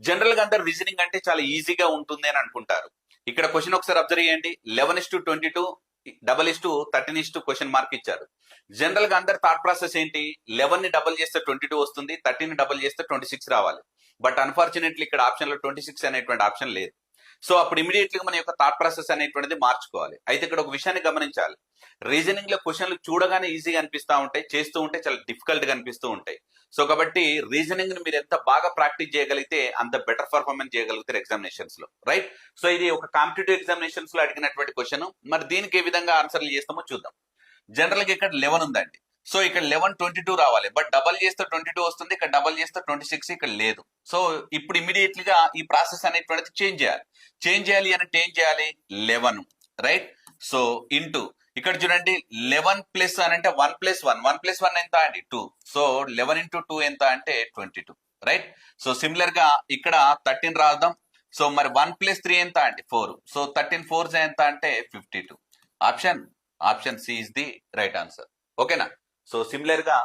General గా అందరు reasoning అంటే చాలా ఈజీగా ఉంటుంది అని అనుకుంటారు. ఇక్కడ క్వశ్చన్ ఒకసారి అబ్జర్వ్ చేయండి. 11:22, 13:13 క్వశ్చన్ మార్క్ ఇచ్చారు. జనరల్ గా అందరు థాట్ ప్రాసెస్ ఏంటి? 11 ని డబల్ చేస్తే 22 వస్తుంది, 13 ని డబల్ చేస్తే 26 రావాలి. బట్ అన్ఫార్చునేట్లీ ఇక్కడ ఆప్షన్ లో 26 అనేటువంటి ఆప్షన్ లేదు. సో అప్పుడు ఇమీడియట్లీ మన యొక్క థాట్ ప్రాసెస్ అనేటువంటిది మార్చుకోవాలి. అయితే ఇక్కడ ఒక విషయాన్ని గమనించాలి. రీజనింగ్ లో క్వశ్చన్లు చూడగానే ఈజీగా అనిపిస్తూ ఉంటాయి, చేస్తూ ఉంటే చాలా డిఫికల్ట్ గా అనిపిస్తూ ఉంటాయి. సో కాబట్టి రీజనింగ్ ని మీరు ఎంత బాగా ప్రాక్టీస్ చేయగలిగితే అంత బెటర్ పర్ఫార్మెన్స్ చేయగలుగుతారు ఎగ్జామినేషన్స్ లో, రైట్? సో ఇది ఒక కాంపిటేటివ్ ఎగ్జామినేషన్స్ లో అడిగినటువంటి క్వశ్చన్. మరి దీనికి ఏ విధంగా ఆన్సర్లు చేస్తామో చూద్దాం. జనరల్ గా ఇక్కడ 11 ఉందండి. సో ఇక్కడ 11:22 రావాలి, బట్ డబల్ చేస్తే 22 వస్తుంది, ఇక్కడ డబల్ చేస్తే 26 ఇక్కడ లేదు. సో ఇప్పుడు ఇమీడియట్లీగా ఈ ప్రాసెస్ అనేటువంటిది చేంజ్ చేయాలి. చేంజ్ చేయాలి అంటే ఏం చేయాలి? 11, రైట్? సో ఇంటూ ఇక్కడ చూడండి 11 ప్లస్ అని అంటే 1 + 1, 1 + 1 ఎంత అండి? 2. సో 11 × 2 ఎంత అంటే 22, రైట్? సో సిమిలర్ గా ఇక్కడ 13 రాద్దాం. సో మరి 1 + 3 ఎంత అండి? 4. సో 13 4 ఎంత అంటే 52. Option C is the right answer. ఓకేనా? సో సిమిలర్ గా